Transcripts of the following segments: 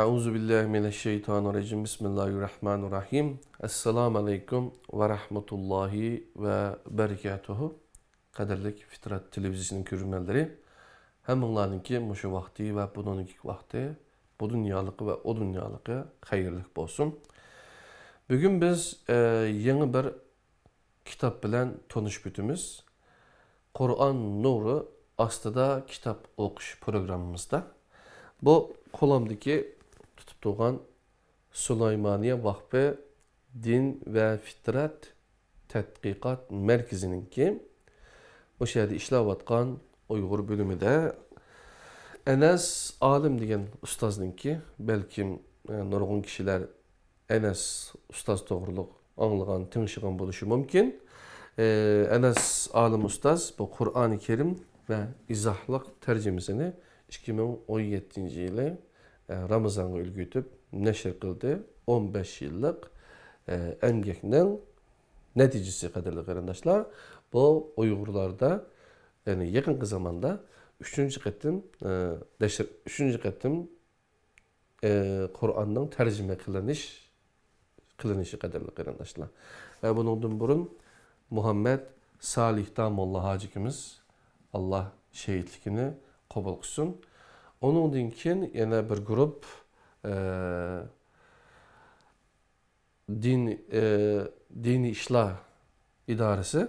Euzu billahi mineşşeytanirracim. Bismillahirrahmanirrahim. Assalamu aleykum ve rahmetullahi ve berekatuhu. Qadirlik Fitrat televizisinin görürmenleri. Hamılarınki muşu vakti ve bununki vakti bu dünyalık ve o dünyalık hayırlık olsun. Bugün biz yeni bir kitap bilen tanış bütümüz. Kur'an Nuru aslında kitap okuş programımızda. Bu kolamdaki tutup doğan Süleymaniye Vakfı Din ve Fitrat Tədqiqat Merkezi'ninki bu şeyde işlevatkan Uygur bölümünde Enes Alim degan ustazdınki belki nurgun kişiler Enes ustaz doğruluk anlayan, tınışıgan buluşu mümkün. Enes Alim ustaz bu Kur'an-ı Kerim ve izahlık tercümesini 2017 yılı Ramazan'a ülgütüp neşir kıldı. 15 yıllık emgekinin neticesi kadarlı kardeşler. Bu Uygurlarda yani yakın zamanda 3. katım Kur'an'ın tercüme kılınışı kadarlı kardeşler. Bunun burun Muhammed Salih Damolla Hacikimiz Allah şehitlikini kabul kılsın. Onun dinkin yine bir grup dini işlah idaresi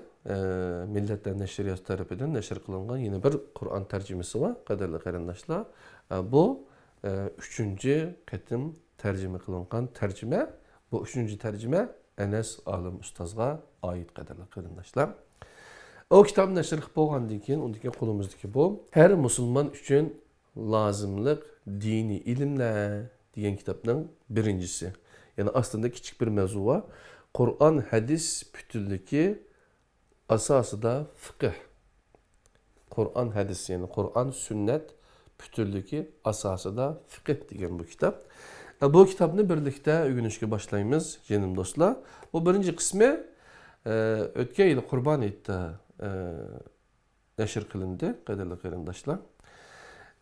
Milletler Neşriyat tarafından neşr kılınan yine bir Kur'an tercümesi var. Kaderli kardeşler. Bu 3. katım tercüme kılınan tercüme. Bu 3. tercüme Enes Alim Ustaz'a ait kaderli kardeşler. O kitap neşr bolgandan keyin ondaki kolumuzdaki bu her Müslüman üçün lazımlık dini ilimler diyen kitapның birincisi. Yani aslında küçük bir mevzu var. Kur'an hadis bütünlüğü asası da fıkıh. Kur'an hadis yani Kur'an sünnet bütünlüğü asası da fıkıh diyen bu kitap. Bu kitabını birlikte öğrenişe başlayımız canım dostlar. Bu birinci kısmı ötken yıl Kurban Ayı'da neşir kılındı kaderli kardeşler.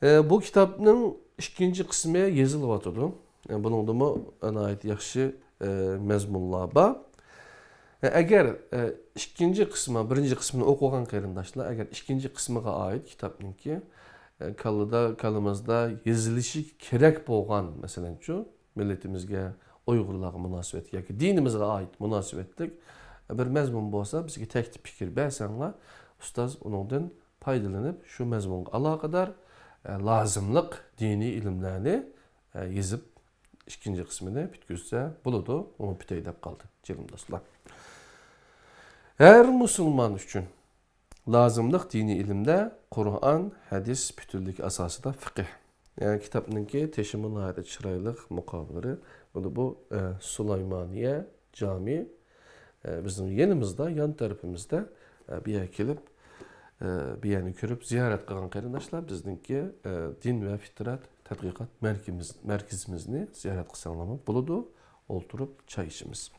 Bu kitabın ikinci kısmı yazılıvatıdı. Bunun da mı ana ait yaxşı mezmunlar var. Eğer ikinci kısmı, birinci kısmını okuyan kardeşler, eğer ikinci kısmına ait kitabın ki kalımızda yazılışı gerek bolgan mesela şu milletimizge Uygurlarga münasebet yoki dinimizge ait münasebetlik bir mezmun bolsa bizge tek fikir bersenler ustaz onundan faydalanıp şu mezmunga alakadar lazımlık dini ilimlerini yazıp ikinci kısmını bitküzse buludu. Onu biteydep kaldı. Canım dostlar. Her Müslüman üçün lazımlık dini ilimde Kur'an, hadis, bütünlük asası da fıkıh. Yani kitabının ki teşimin adet çıraylık mukavları. Bu Süleymaniye Cami bizim yanımızda, yan tarafımızda bir yer gelip bir yerini görüp ziyaret kılan kardeşler bizimki din ve fitrat tədqiqat merkezimizni ziyaret kısanlama buludu. Oturup çay içimiz.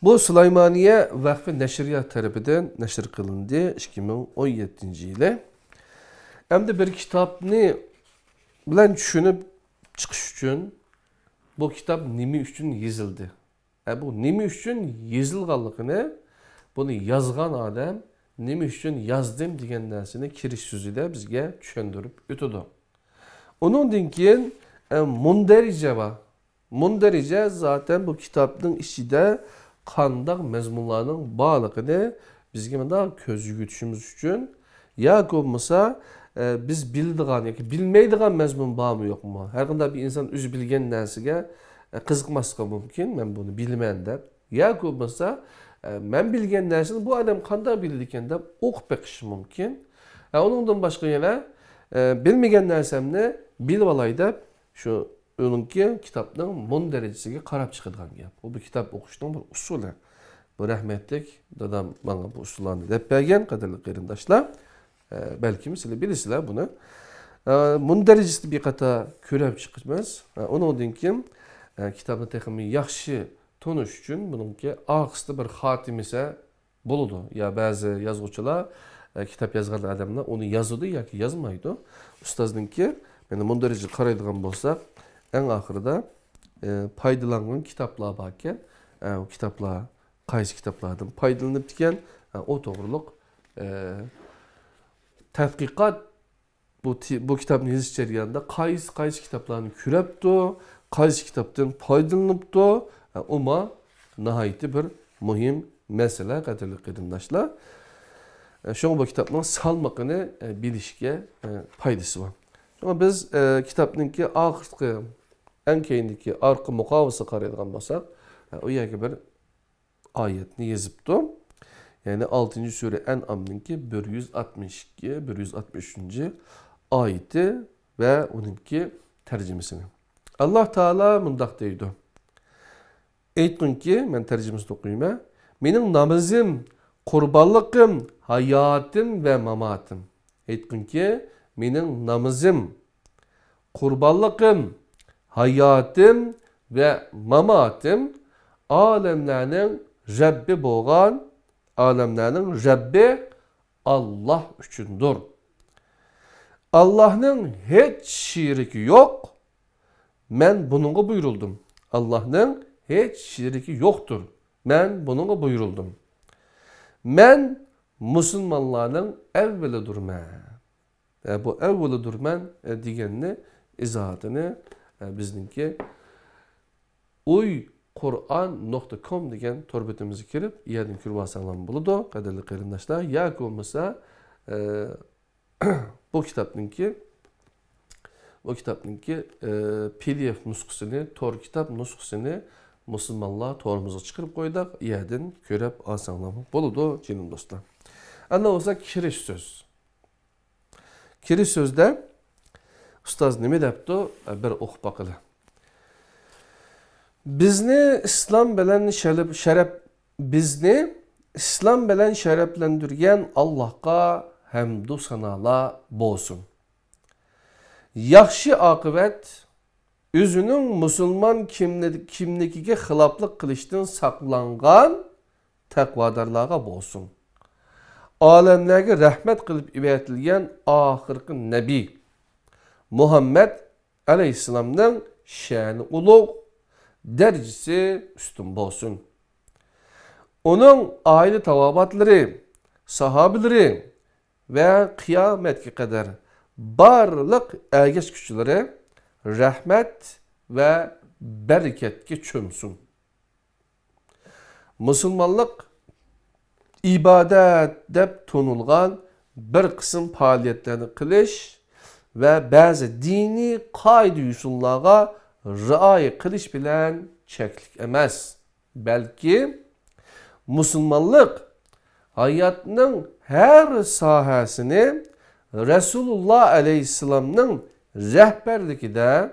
Bu Süleymaniye Vakfı Neşriyat tarafından neşr kılındı 2017 yılı. Hem de bir kitabını bilen düşünüp çıkış için bu kitap nimi üçün yazıldı. Bu nimi üçün yazılganlığını bunu yazgan adam nimi üçün yazdım degan narsani kirish so'zida bizga tushuntirib o'tadi. Ondan keyin mundarija var. Mundarija zaten bu kitapның içinde qandaq mezmunlarning barligini bizga mana ko'z yugutishimiz uchun ya bo'lmasa biz bildigan yoki bilmaydigan mezmun bormi yo'qmi? Har qanday bir inson o'zi bilgan narsaga qiziqmasliqi mumkin. Men buni bilmayman deb. Ya bo'lmasa men bilgan narsani bu adam qanday bildi ekan deb o'qib beqish mumkin. Onundan boshqa yana bilmagan narsamni bilib olay deb shu o'ninki kitobning mun darajasiga qarab chiqadigan gap. Bu kitap o'qishning bir usuli. Bu rahmetlik dadam bana bu usullarni deb bergan qadrli qarindoshlar. Belki sizlar bilasizlar buni. Mun darajasida bir qata ko'rib chiqamiz. Ondan keyin kitobni texmi yaxshi tonish uchun buningki oxirida bir xotimasi bo'ladi. Ya ba'zi yozuvchilar kitap yazgan adamlar onu yazıdı yoki yazmaydi. Ustazningki Yani bu derece qaraydigan bolsak, en ahırda paydalangan kitaplar barken, o kitaplar qaysi kitaplardan paydalanıp diken, o to'g'riliq tadqiqot bu kitapni yozish jarayonida qaysi kitaplarni ko'ribdi, qaysi kitapdan foydalanibdi, oma nihoyatda bir muhim masala qadrli qarindoshlar. Şoň bu kitapning salmaqini bilishga foydasi bor. Şoň biz kitapninki oxirgi en keyindeki arka muqavvası qaraydigan bolsak, o yerga bir ayetni yozibdi. Yani 6. sure En'am'ninki 162-163. ayeti ve onunki tercümesini. Allah Teala mundaq deydi. Aytqin ki, men tercümesini okuyayım. Mening namazim, qurbanliqim, hayatım ve mamatim. Aytqin ki, mening namazim, qurbanliqim, hayatım ve mamatim alemlerinin Rabbi bo'lgan, alemlerinin Rabbi Allah üçündür. Allah'ın hiç şiriki yok. Men bununla buyuruldum. Allah'ın hiç şiriki yoktur. Men bununla buyuruldum. Men Müslümanların evvelidir men. Bu evvelidir men degenini izahatını bizninki uyquran.com degen torbetimize kirip yerden kürbasanlan buludu. Kaderli qarindoshlar, yoki olmasa bu kitapninki PDF nusxasını, tor kitap nusxasını Müslümanlar torumuza çıkarıp koydak, yerden körep asanlamı buludu canım dostlar. Ana olsa kiriş söz. Kiriş sözde ustaz nemi depti? Bir oxup bakılı. Bizni İslam bilen şereplendirgen Allah'a hamdu sanala bolsun. Yaxşı akıbet özünün Müslüman kimligiga xiloflik qilishdan saqlangan taqvodarlarga bolsun. Alemlerge rahmet qilib ibadetilgan ahirki Nabi Muhammed Aleyhisselam'ın şani ulug, derecesi üstün bolsun. Onun aile tavabatları, sahabileri ve kıyametki kadar barlık ergeç güçleri rahmet ve bereketke çömsün. Müslümanlık ibadet dep tonulgan bir kısım faaliyetlerini kılış ve bazı dini kaydı usullarga riayet kılış bilen çeklik emas. Belki Müslümanlık hayatının her sahasını Resulullah Aleyhisselam'ın rehberlikide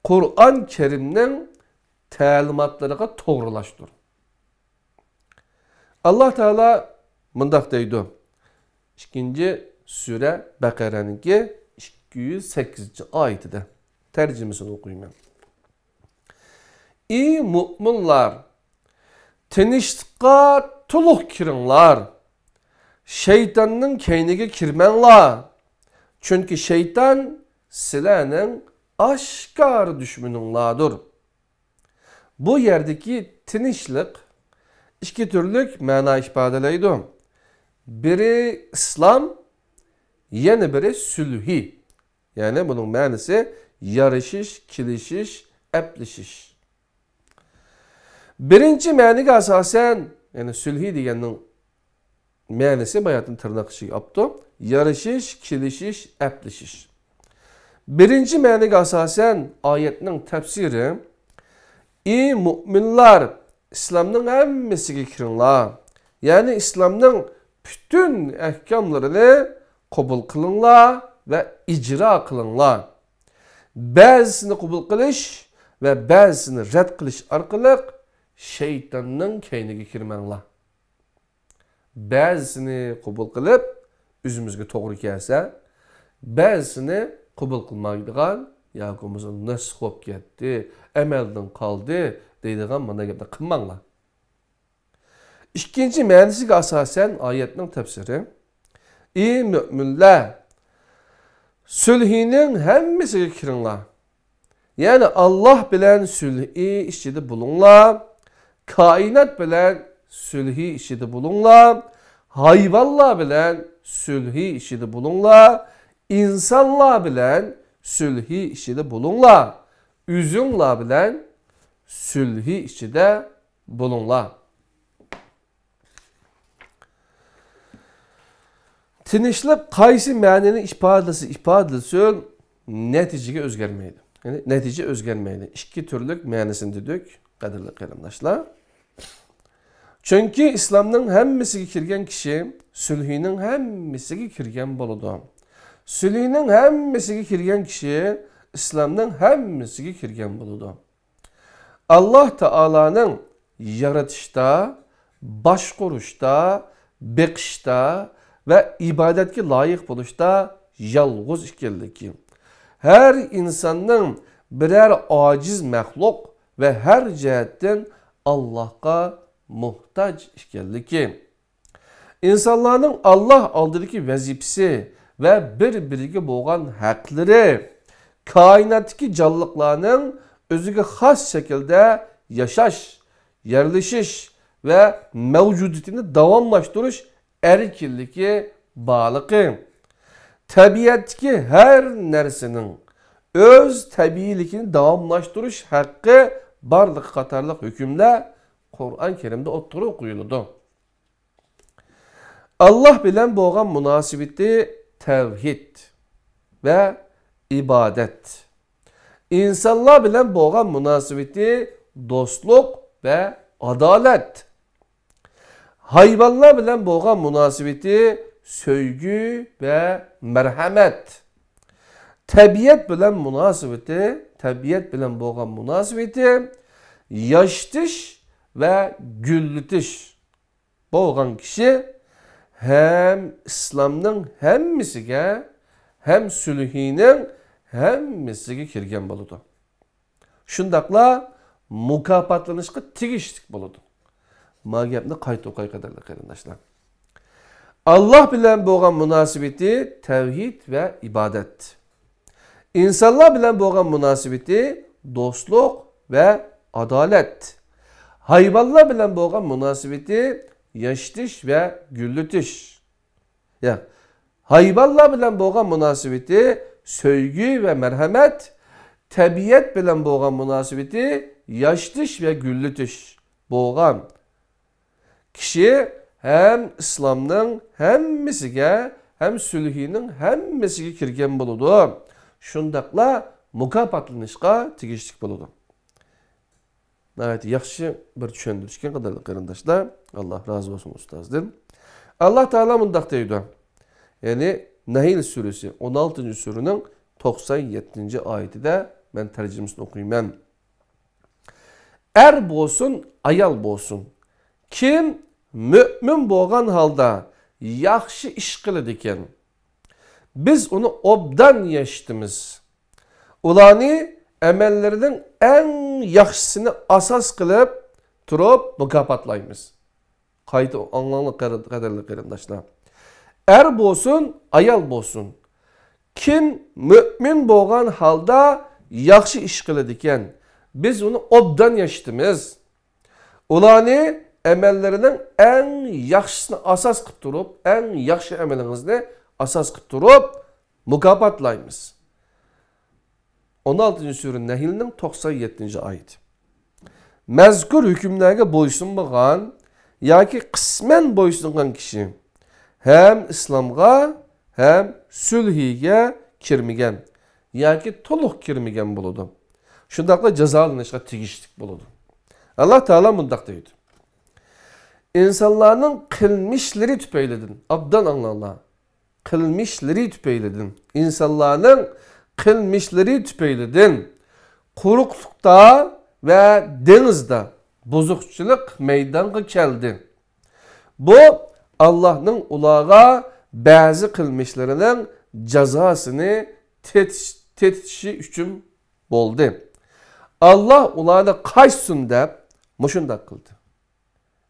Kur'an-ı Kerim'nin talimatlarına doğrulaştır. Allah Teala mındaq deydi. 2. Sure Bakara'nınki 208. ayetide. Tercümesini okuyayım. Ey müminler, tinchlikqa tuluq kiringlar. Şeytanın keyniga kirmanglar. Çünkü şeytan sizlarning aşkar düşmaninglardir. Bu yerdeki tinchlik iki türlük ma'no ifodalaydi. Biri İslam, yana biri sulhi. Yani bunun ma'nosi yarashish, kelishish, aplishish. Birinci ma'noga asosan, yani sulhi deganning ma'nosi bayatın tırnak içi yaptı. Yarashish, kelishish, aplishish. Birinci ma'noga asosan oyatning tafsiri: ey mu'minlar, İslam'ın hemmesiga kiringlar. Yani İslam'ın bütün ahkamlarını kabul kılınlar ve icra kılınlar. Bazısını kabul kılış ve bazısını red kılış arkalık şeytanın keyniga kirmanglar. Bazısını kabul kılıp özümüzge toğru kelsa, bazısını kabul kılmaydigan yoki nasx bo'lib ketdi, amaldan qoldi deydigan mana gapni qilmanglar. İkinci ma'nosiga asosan oyatning tafsiri: ey müminler, sülhinin hemmisiga kiringlar. Yani Allah bilen sülhi işçide bulunlar. Kainat bilen sülhi işçide bulunlar. Hayvanlar bilen sülhi işçide bulunlar. İnsanlar bilen sülhi işçide bulunlar. Üzümler bilen sülhi işçide bulunlar. Tinchlik qaysi ma'nini ifodalasa natijaga o'zgarmaydi. Yani natija o'zgarmaydi. İki türlük ma'nisini dedik, qadrli qarindoshlar. Chunki islomning hammasiga kirgan kishi sulhining hammasiga kirgan bo'ladi. Sulhining hammasiga kirgan kishi islomning hammasiga kirgan bo'ladi. Alloh taolaning yaratishda, boshqarishda, beqishda ve ibadetki layık buluşta yalğız ekanligi. Her insanın birer aciz məxluq ve her cihetten Allah'a muhtaç ekanligi. İnsanların Allah aldırki vazifesi ve bir-biriga bo'lgan haqlari kainatdagi canlılarning o'ziga xos şekilde yaşaş, yerleşiş ve mevcudiyetini davamlashtirish erkinligi bağlıqı. Tabiatdagi her narsaning öz tabiiyligini davamlashtirish haqqi barliq qatorliq hukmlar Qur'on Karimda o'ttirib qo'yiladi. Allah bilan bo'lgan munosabati tavhid ve ibadet. İnsanlar bilan bo'lgan munosabati do'stlik ve adalet. Hayvanlar bilan bo'lgan munosabati sevgi ve merhamet. Tabiat bilan bo'lgan munosabati yaştish ve güllütish. Bo'lgan kishi hem İslamning hammasiga hem sulhining hammasiga kirgan bo'ladi. Shundaqla mukofotlanishga tegishli bo'ladi. Ma gapni qayta o'qay qadrli qarindoshlar. Allah bilan bo'lgan munosabati tavhid ve ibadet. İnsanlar bilan bo'lgan munosabati do'stlik ve adalet. Hayvanlar bilan bo'lgan munosabati yaştish ve güllütish. Ya, hayvanlar bilan bo'lgan munosabati sevgi ve merhamet. Tabiat bilan bo'lgan munosabati yaştish ve güllütish bo'lgan kishi hem İslamның hammasiga hem sulhining hammasiga kirgan bo'ladi. Shundaqla mukofotlanishga tegishli bo'ladi. Evet, yaxshi bir tushuntirishgan qadrli qarindoshlar. Allah razı olsun ustozdan. Allah Teala mundaq deydi. Yani Nahl suresi 16. surunun 97. ayetide ben tercümesini okuyayım. Er bo'lsin, ayal bo'lsin. Kim mümin bo'lgan holda yaxshi ish qiladi ekan, biz uni obdan yashitimiz. Ularni amallarining eng yaxshisini asos qilib turib mukofotlaymiz. Qayta anlamlı qadrli qarindoshlar. Er bo'lsin, ayal bo'lsin. Kim mümin bo'lgan holda yaxshi ish qiladi ekan, biz uni obdan yashitimiz. Ularni amallarının en yaxshisini asas qilib turib, en yaxshi amalingizni asas qilib turib mukofotlaymiz. 16. sure Nahlning 97. oyati. Mazkur hukmlarga bo'ysunmagan yoki qisman bo'ysungan kishi hem islomga hem sulhiga kirmagan yoki to'liq kirmagan bo'ladi. Shundaqla jazolanishga tegishli bo'ladi. Allah Teala mundaq deydi. İnsanların kılmışları tüpeyledin. Abdan anlarlar. Kılmışları tüpeyledin. İnsanların kılmışları tüpeyledin. Kuruklukta ve denizde bozukçuluk meydana geldi. Bu Allah'ın ulağa bazı kılmışlarının cezasını tetişi üçün oldu. Allah ulağa kaçsın deyip muşunda kıldı.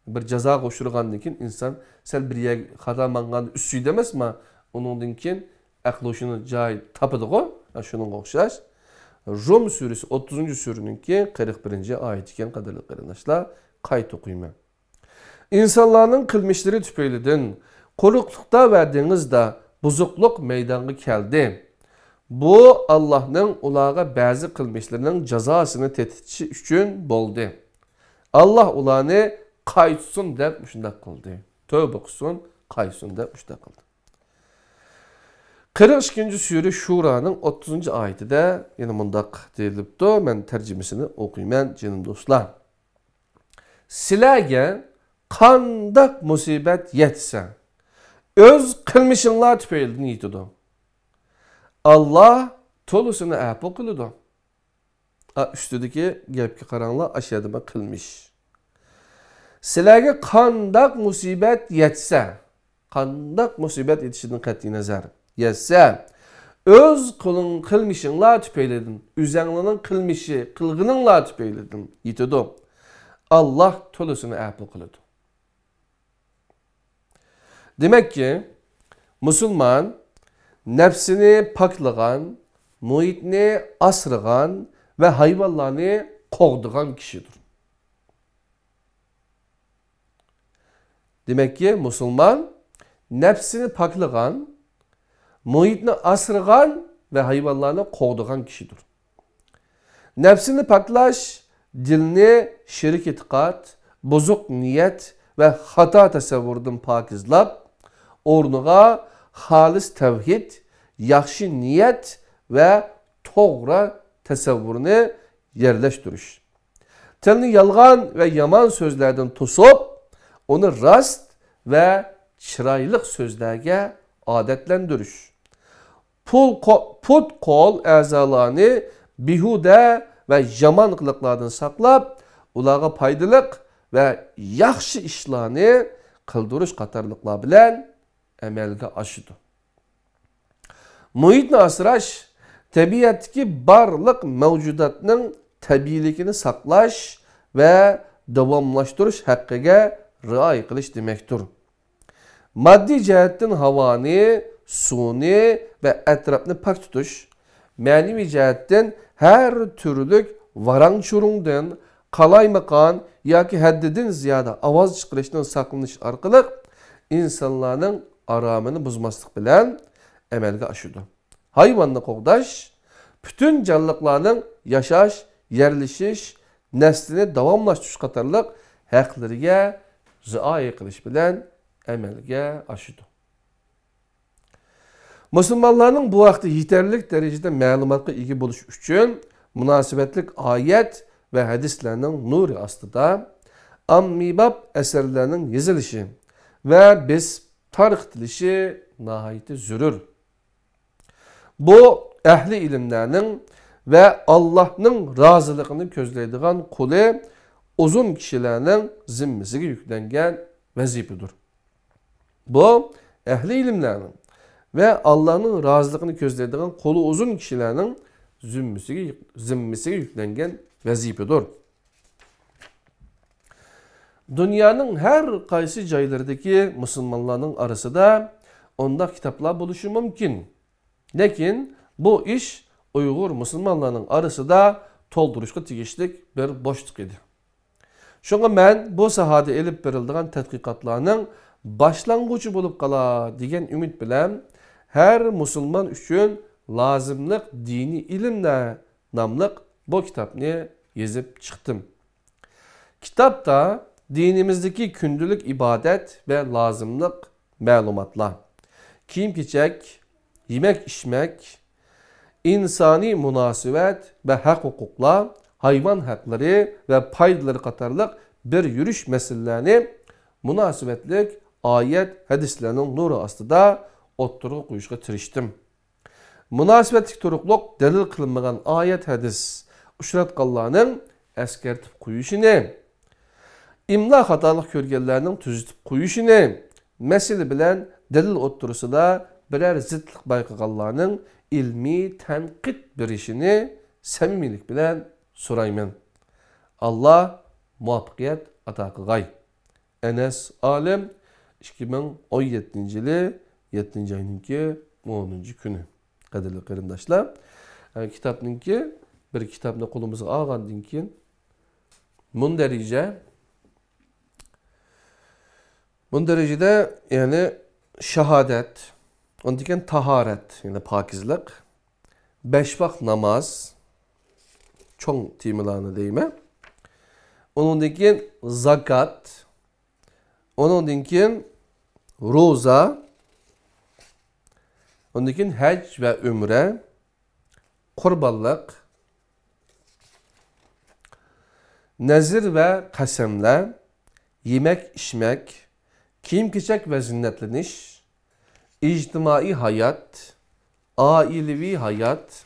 Bir ceza koşurgandan keyin insan sel bir yer hata mangan üstü demez mi? Onundan keyin aqli şunu joy topadi-ku, shuningga o'xshash. Rum suresi 30-suruningki 41-oyat ekan qadrli qarindoshlar, qayta o'qiyman. İnsanların qilmishlari tufaylidan quruqliqda va dengizda buzuqluq maydonga keldi. Bu Allah'ның ularga ba'zi qilmishlarining jazosini tetitishi uchun bo'ldi. Allah ularni qaytsin deb shunday qildi. Tövbe qilsin, qaytsin deb shunday qildi. 42-sura Shura'nın 30-oyatida yana mundaq deyilibdi. Men tarjimasini o'qiyman, jinim do'stlar. Sizlarga qandaq musibat yetsa, öz qilmishinglar tufaylidan yetadi. Allah to'lisini afu qiladi. Üstüdeki gapga qaranglar, aşağıda qilmish. Sizlarga qandaq musibat yetsa, qandaq musibat yetishidan qat'iy nazar yetsa, öz qilmishinglar tufaylidan, o'zinglarning qilmishi, qilg'ininglar tufaylidan yetadi. Allah to'lisini afu qiladi. Demek ki Müslüman nefsini paklagan, muhitni asrıgan ve hayvanlarını qoğduğan kişidir. Demek ki Müslüman nefsini paklagan, muhitni asrıgan ve hayvanlarını qoğduğan kişidir. Nefsini paklaş, dilini şirik itiqat, bozuk niyet ve hata tasavvurdan pakizlab, o'rniga xolis tavhid, yaxshi niyat va to'g'ri tasavvurni yerlashtirish. Tilni yolg'on va yomon so'zlardan to'sib, uni rost va chiroyli so'zlarga odatlantirish. Put qo'l a'zolarni behuda va yomon qiliqlardan saqlab, ularga foydali va yaxshi ishlarni qildirish qatorliqlar bilan amalga oshadi. Muhitni asrash, tabiatdagi barliq mavjudotning tabiiyligini saqlash va davomlashtirish haqqiga rioya qilish demakdir. Moddiy jihatdan havoni, suvni va atrofni pok tutish, ma'naviy jihatdan har turlik varang-churungdan, qalaymakan yoki haddidan ziyoda ovoz chiqarishdan saqlanish orqali insonlarning aromini buzmaslik bilan amalga oshadi. Hayvonni qo'g'dash, bütün jonliqlarning yashash, yerlishish, naslini davomlashtirish qatorliq haqlariga rioya qilish bilan amalga oshadi. Musulmonlarning bu vaqtda yetarli darajada ma'lumotga ega bo'lish uchun munosabatlik oyat ve hadislerinin nuri ostida ommabop asarlarning yozilishi ve biz tarix tilishi nihoyatda zarur. Bu ahli ilimlerning ve Allah'ның roziligini ko'zlaydigan qo'li uzun kishilarning zimmasiga yuklangan vazifadir. Bu ahli ilimlerning ve Allah'ның roziligini ko'zlaydigan qo'li uzun kishilarning zimmasiga yuklangan vazifadir. Dünyanın her qaysi joylaridagi musulmonlarning arasida onda kitaplar bo'lishi mumkin. Lekin bu ish Uyg'ur musulmonlarning arasida to'ldirishga tegishli bir bo'shliq edi. Shunga men bu sohada elib berilgan tadqiqotlarning boshlang'uchi bo'lib qolar degan umid bilan her musulmon uchun lozimliq diniy ilmlar nomli bu kitobni yozib chiqdim. Kitapta dinimizdeki gündelik ibadet ve lazımlık malumatlar, kiyim-kechak, yemek-içmek, insani münasebet ve hak-hukuklar, hayvan hakları ve paydaları qatarlıq bir yürüyüş meselelerini münasebetlik ayet hadislerinin nuru astida o'ttirib qo'yishga tirishdim. Münasebetlik turuqluq dalil qilinmagan ayet hadis uchratganlarning eskartib qo'yishini, imla xatolik ko'rganlarning tuzitib qo'yishini, masala bilan dalil o'ttirisida birer zidlik bayqaganlarning ilmiy tanqid berishini samimiylik bilan so'rayman. Allah muvaffaqiyat ato qilg'ay. Enes Alim 2017 yili 7-oyning 10. günü. Qadirli qarindaşlar. Kitapnınki bir kitapni qo'limizga olgandan keyin mundarajada yani şahadet, ondan keyin taharet, yani pokizlik, 5 vaqt namaz, çoğun temalarını deyme. Ondan keyin zakat, ondan keyin roza, ondan keyin hac ve ümre, qurbanlık, nezir ve qasamlar, yemek içmek, kiyim-kechak ve zinnetleniş, ictimai hayat, ailevi hayat,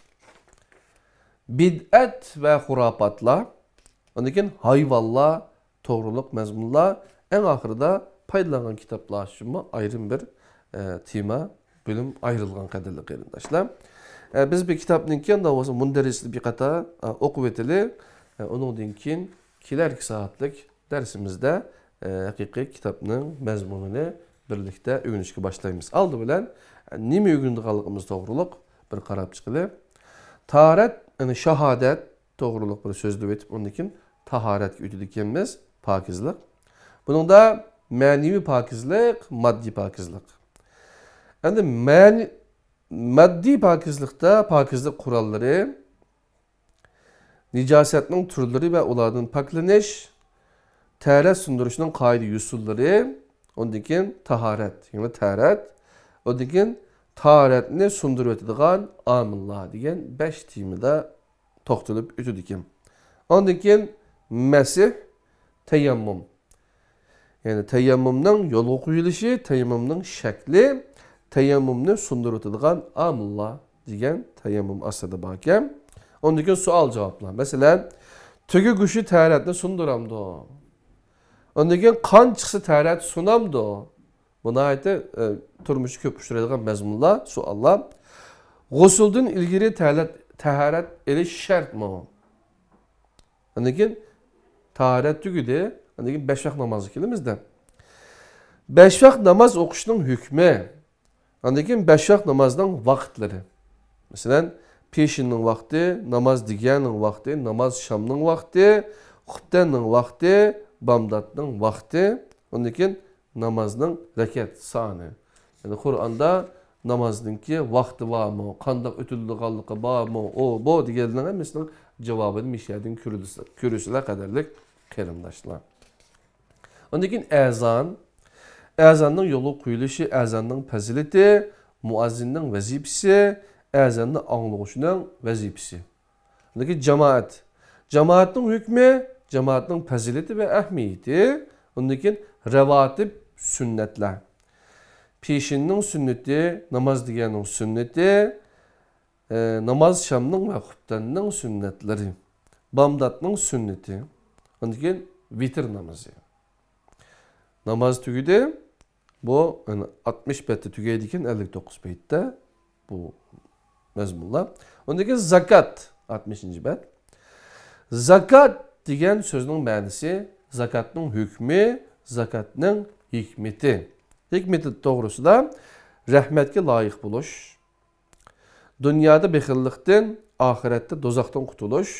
bid'at ve hurapatlar, ondan keyin hayvallar, to'g'riliq mazmunlar, en ahırda paylanan kitaplar şunma ayrım bir tema bölüm ayrılgan qadirli qarindaşlar. Biz bir kitapning keyin da olsa mundarisli bir qata o'qib etili. Ondan keyin kelarki saatlik dersimizde haqiqiy kitapning mazmunini birlikte öğrenishga başlaymiz. Aldı bilen nima o'rganganligimiz to'g'riliq bir qarab chiqili. Taharet, yani şahadet to'g'riliq bir so'z deb etib, ondan keyin taharetga o'tib ekanmiz, pokizlik. Bunun da ma'naviy pokizlik, moddiy pokizlik. Endi moddiy pokizlikda pokizlik qurolları, nijasetning turlari ve ulardan paklanish, taharet sundurishning qoida usullari, ondan keyin taharet, yani taharet, ondan keyin taharetni sundurup ötadigan amillar degan 5 temada to'xtalib o'tadi ekan. Ondan keyin masih, tayammum. Yani tayammumning yo'lga qo'yilishi, tayammumning shakli, tayammumni sundurup ötadigan amillar degan tayammum aslida bor ekan. Ondan keyin savol javoblar. Mesela tügü kuşu taharetni sunduramdı. Ondan keyin qon chiqsa taharet sunamdı. Buna ait turmushi ko'p uchraydigan mazmunlar, savollar. G'usuldan ilgari taharet elish shartmi? Ondan keyin taharet tugidi, ondan keyin 5 vaqt namoz kelimizda. 5 vaqt namoz o'qishning hukmi. Ondan keyin 5 vaqt namozning vaqtlari. Masalan, peşinning vaqti, namaz diganning vaqti, namaz shamning vaqti, xuftanning vaqti, bamdatning vaqti, ondan keyin namazning rakat soni. Yani Qur'onda namozningki vaqti bormi, qanday o'tilganligi bormi, o bu deganlarning hammasining javobini mishadin ko'rishlar qadarlik qarindoshlar. Ondan keyin azon, azonning yo'li qo'yilishi, azonning fazilati, muazzinning vazifasi, azanni anglag'uchining vazifasi. Ondan keyin jamoat. Jamoatning hukmi, jamoatning fazilati ve ahamiyati, ondan keyin ravatib sünnetler. Peşinning sünneti, namaz deganning sünneti, namaz shamning ve xuftanning sünnetleri, bamdatning sünneti, ondan keyin vitr namazı. Namaz tugidi, bu yani 60 bette tugaydigan 59 bette bu mezmunlar. Ondan keyin zakat 60. bet. Zakat degan so'zning ma'nosi, zakatning hukmi, zakatning hikmeti. Hikmeti to'g'risida rahmatga loyiq bo'lish, dunyoda bexillikdan, oxiratda do'zaxdan qutulish,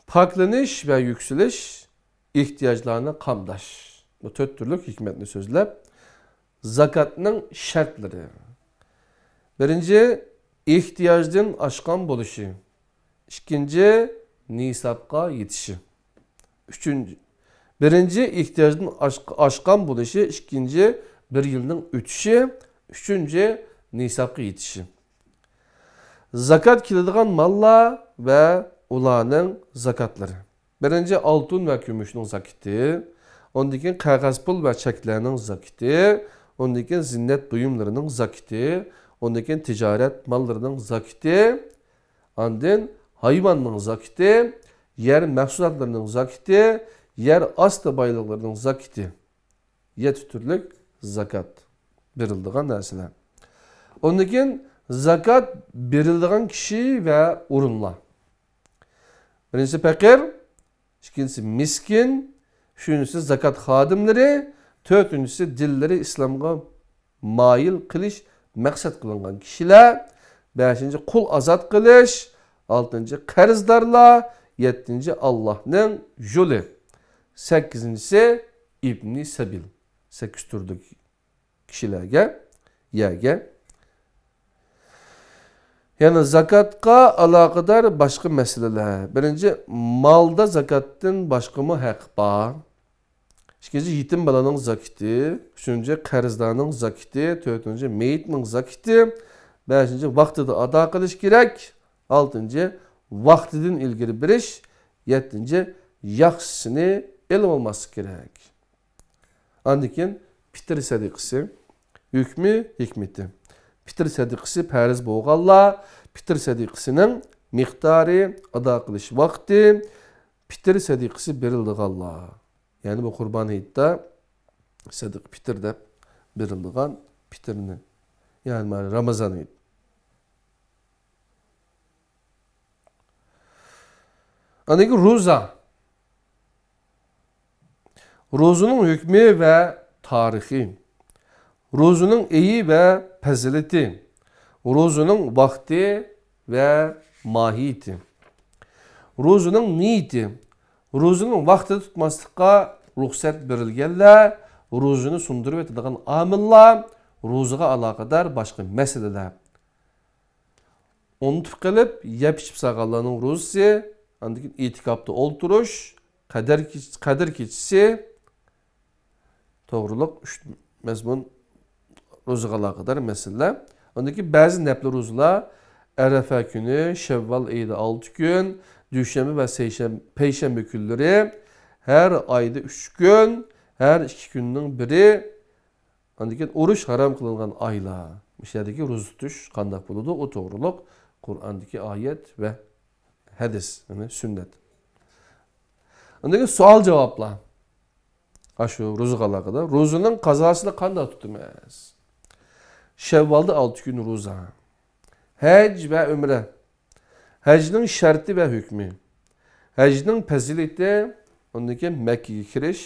poklanish va yuksalish, ehtiyojlarni qamdash. Bu 4 turlik hikmetni so'zlab, zakatning shartlari. Birinci, ihtiyojdan oshgan bo'lishi. İkinci, nisabga yetişi. Üçüncü, birinci ihtiyojdan oshgan bo'lishi, ikinci, bir yilning o'tishi, üçüncü, nisabga yetişi. Zakat keladigan mallar ve ularning zakatlari. Birinci, altın ve kumushning zakati, ondan keyin qog'oz pul ve cheklarning zakati, ondan keyin zinnet buyumlarining zakati, ondan keyin ticaret mallarının zakati, ondan hayvanның zakati, yer mahsulotlarının zakati, yer astı baylıqlarının zakati. 7 türlük zakat berildiğin narsalar. Ondan keyin zakat berildiğin kişi ve urunlar. Birincisi fakir, ikincisi miskin, üçüncüsü zakat xadimleri, dördüncüsü dilleri İslam'a mail kılış məqsəd qılınğan kişilər. 5-ci qul azad qilish. 6-cı qarzdorlar. 7-ci Allah'ın yolu. 8-ci İbn Sabil. 8 türlük kişilərə, yerə. Yani zakatqa alaqadar başqa məsələlər. Birinci, malda zakatdan başqa mı haqq var? İkinci, yetim balanın zakiti. Üçüncü, qarzdorning zakiti. Dördüncü, meyitning zakiti. Beşinci, vaxtida ada qilish kerak. Altıncı, vaxtidan ilgari berish. Yettinci, yaxshisini elib olması kerak. Andikin fitr sadiqasi, hukmi, hikmeti. Fitr sadiqasi farz bo'lganlar, fitr sadiqasining miqdori, ado qilish vaqti, fitr sadiqasi berilganlar. Yani bu Qurban Hayitda sadiq fitr deb berilgan fitrni. Yani Ramazan Hayit. Andaki roza. Rozunun hükmü ve tarihi. Rozunun iyi ve fazileti. Rozunun vakti ve mahiyeti. Rozunun niyeti. Rozunun vaxtida tutmaslıqqa ruxsat berilganlar, rozunu sundurib etadigan amillar, rozuga alaqadar boshqa masalalar. Unutib qilib, yeb ichib saqallarning rozusi, andikin etikobda o'ltirish, qadr kechisi, to'g'riliq 3 mazmun rozuga alaqadar masalalar. Andaki ba'zi nafl rozular Arafa günü, Şevval ayida 6 gün, Düşşənbə və Peyşənbə günləri hər ayda 3 gün, hər 2 günün biri andikin oruç haram qılınğan aylar. Müşədəki rozu tutuş qandaq buludu, o doğruluq Qur'andakı ayet və hədis, yəni sünnət. Andikin sual cavablar. Aşı rozu qalaqıda. Rozunun qazasını qandaq tutulmaz. Şevvalda 6 gün roza. Həc və ömrə. Həcnin şərti və hükmü. Həcnin fəzileti, ondaki Məkkiyə giriş,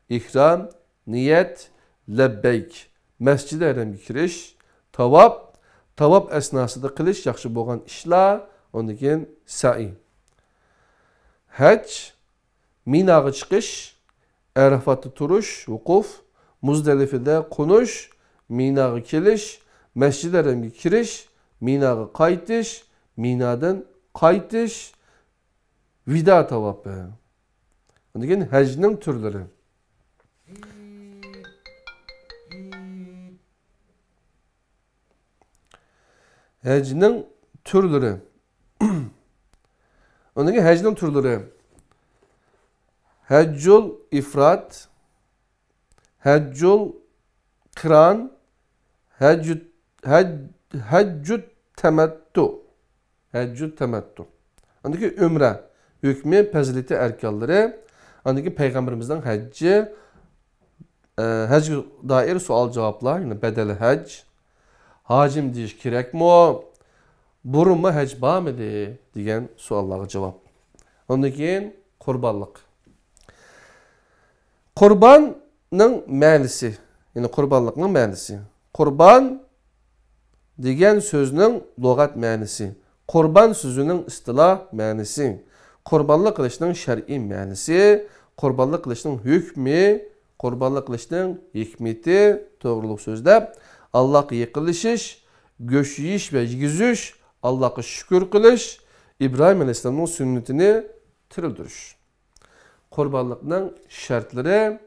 ihram, niyət, ləbbeyk, məscid-i hərəmə giriş, tavab əsnasında qilish yaxşı bolğan işlər, ondaki sa'i. Həc, Minağa çıxış, Ərafatda turuş, vuquf, Muzdəlifədə qonuş, Minağa kelish, məscid-i hərəmə giriş, Minağa qaytish, Minadan qaytish, vida tavabı. Ondan həcnin türləri. Həcnin türləri. Ondan həcnin türləri. Həccul ifrat, həccul qiran, həccud təməttu. Həccud təməttu. Andaki ömrə, hükmü, fəzileti, erkalları, andaki Peyğəmbərimizdən həcci, həcc dair sual cavablar, yəni bədəli həcc, hacim deyiş kirək mi o, burunma həcc var mıdır, deyən suallara cavab. Ondaki qurbanlıq. Qurbanın mənisi, yəni qurbanlığın mənisi. Qurban deyən sözünün lüğət mənisi. Qurban sözünün istilah mənisi. Qurbanlıq qilishning şər'i mənisi. Qurbanlıq qilishning hükmü. Qurbanlıq qilishning hikmeti. To'g'riliq so'zda Allohga yiqilishish, go'sht yeyish va yegizish, Allohga shukr qilish, İbrahim alayhissalomning sunnatini tirildirish. Qurbanlıqning shartlari,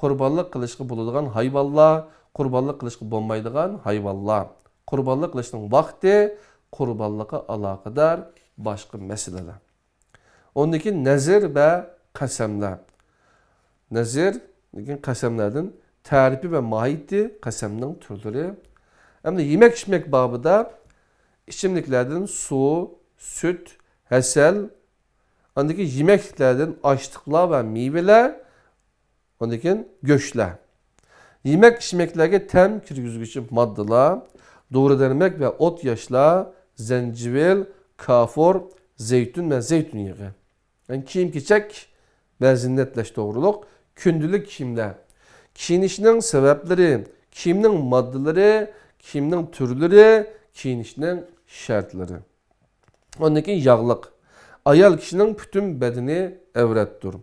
qurbanlıq qilishga bo'ladigan hayvonlar, qurbanlıq qilishga bo'lmaydigan hayvonlar, qurbanlıq qilishning vaqti, qurbanlığa alaqadar başqa məsələlər. Ondaki nəzir və qəsəmlər. Nəzir, qəsəmlərdən tərifi və mahiyeti qəsəmnin türləri. Həm də yemək-içmək babında içimliklərdən su, süt, həsəl, ondaki yeməklərdən açlıqlar və meyvələr, ondaki göçlər. Yemək-içməklərə təm kirgizgücü maddeler, doğradırmak və ot yaşlar, zencevil, kafor, zeytun və zeytun yağı. Yəni kiyim-keçək və zinnətləş doğruluq, kündülük kiyimlər. Kiyinişinin səbəbləri, kiyiminin maddeleri, kiyimning türleri, kiyinishning shartlari. Ondan keyin yağlıq. Ayol kişinin bütün bedeni evrettir.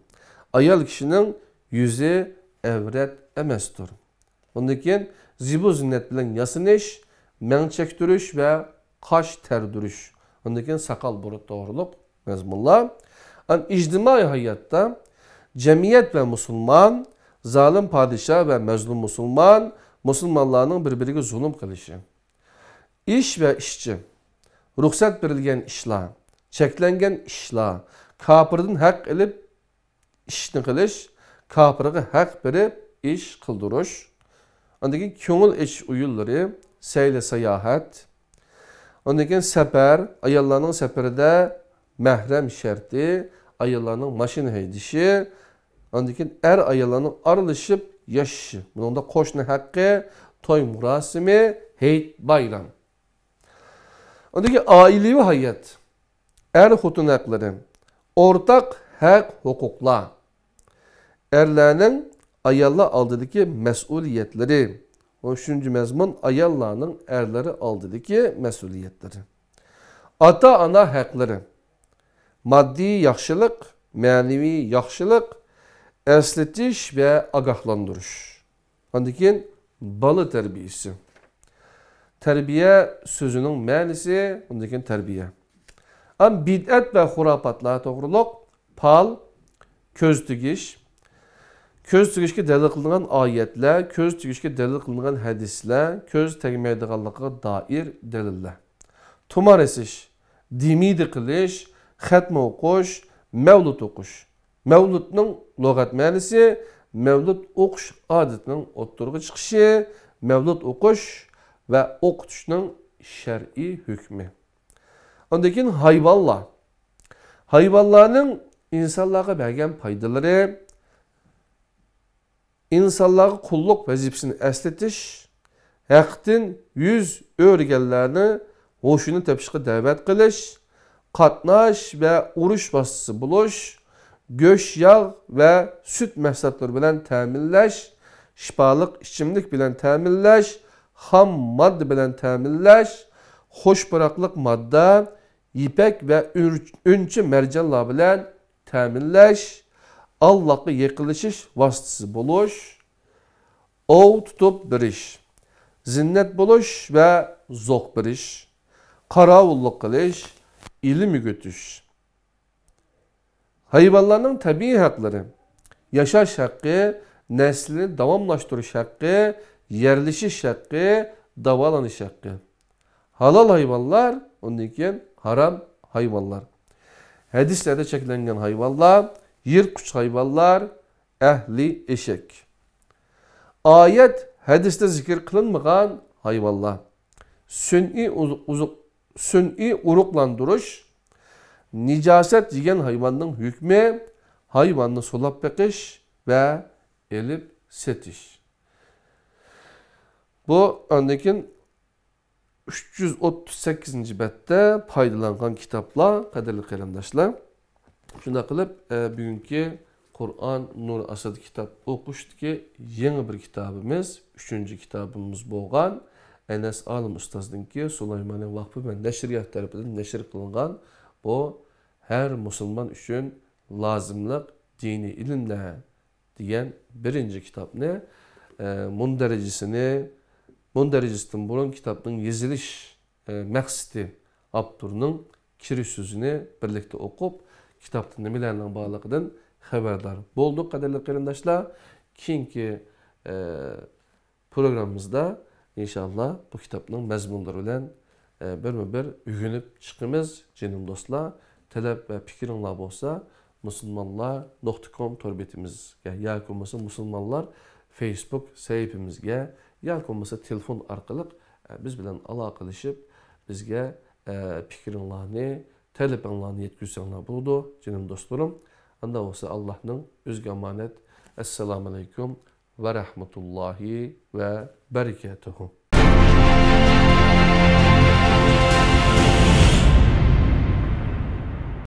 Ayol kişinin yüzü evret emestir. Ondan keyin zibu zinnet bilen yasınış, men çektiriş ve kaş terdiriş. Ondan keyin sakal burut doğruluk mezmunlar. İctimai hayatta cemiyet ve Müslüman, zalim padişah ve mezlum Müslüman, Müslümanların birbirine zulüm kılışı. İş ve işçi, ruhsat verilgen işler, çeklengen işler, kapırdan hak edip işini kılış, kapırga hak verip iş kıldırış. Ondaki köngül iş uyulları, seyle seyahat, ondaki sefer, ayallarının seferde məhrəm şərti, ayallarının maşın heydişi, ondaki er ayallarının arılışıp yaşışı. Bunun da koşnu hakkı, toy murasimi, heyd bayram. Ondaki ailevi hayat, er hutun hakları, ortak hak hukukla, erlerinin ayalla aldıdaki məsuliyetleri, o üçüncü mezmun ayallarının erleri aldıdaki məsuliyetleri. Ata-ana hakları, maddi yaxşılıq, mənəvi yaxşılıq, əsletiş və ağahlandırış. Ondan balı tərbiyesi. Tərbiyə sözünün mənisi, ondan tərbiyə. Bidət və xurafatlara toğruluq, pal, köz tügiş, köz tügişki dəlil qılınan ayətlər, köz tügişki dəlil qılınan hədislər, köz təgməydiğanlıqqa dair dəlillər. Tumar esiş, dimidi qilish, xətmə oquş, mevlud oquş. Mevludның lüğət mənisi, mevlud oquş adətinin otturğu çıxışı, mevlud oquş və oqutuşның şər'i hükmü. Ondakin hayvanlar. Hayvanların insanlara bərgən paydaları, insanlara qulluq vəzifəsini əsletiş, həqtin yüz örgənlərini hoşunu təpişqə dəvət qilish, qatnaş və uruş vasıtası buluş, göş yağ və süt məhsulları bilən təminləş, şifalıq içimlik bilən təminləş, xam maddə bilən təminləş, xoş bıraqlıq maddə, ipək və üncü mərcanlar bilən təminləş, Allah'a yıkılışış vasıtası buluş, ov tutup biriş, zinnet buluş və zoq biriş, qaravulluk qilish, ilim götüş. Hayvanların tabii hakları, yaşaş hakkı, neslini davamlaştırış hakkı, yerleşiş hakkı, davalanış hakkı. Halal hayvanlar, ondan haram hayvanlar. Hadislerde çekilen hayvanlar, yirkuç hayvanlar, ehli eşek. Ayet, hadiste zikir kılınmayan hayvanlar. Sün'i uruklandırış, nicaset yiyen hayvanın hükmü, hayvanını solap bekiş ve elip setiş. Bu öndeki 338. bette paydalangan kitaplar, kaderli kalemdaşlar. Şunda kılıp bugünkü Kur'an Nur Asad kitap okuştu ki yeni bir kitabımız, 3. kitabımız boğan. Enes Alım Ustazdın ki Süleyman'ın Vakfı ve Neşriyat tarafından neşir kılıngan bu her Müslüman üçün lazımlık dini ilimle diyen birinci kitap ne? Munderecisinden burun kitabın yazılış məqsidi Abdur'un kiri sözünü birlikte okup kitaptın nemelerle bağlıqdan haberdar bulduk kaderli qarindaşlar. Keyinki programımızda İnşallah bu kitapның məzmunları ilə bir ügünüp çıxımız canım dostlar. Tələb və fikrinlər bolsa musulmanlar.com tor betimizə, yoki olmasa musulmanlar Facebook səhifəmizə, yoki olmasa telefon arqılıq biz bilan əlaqələşib bizə fikrinlərini, tələblərini yetkizsənlər buldu canım dostlarım. Anda olsa Allah'ın özgə əmanət. Esselamu aleyküm ve rahmetullahi ve berekatuhu.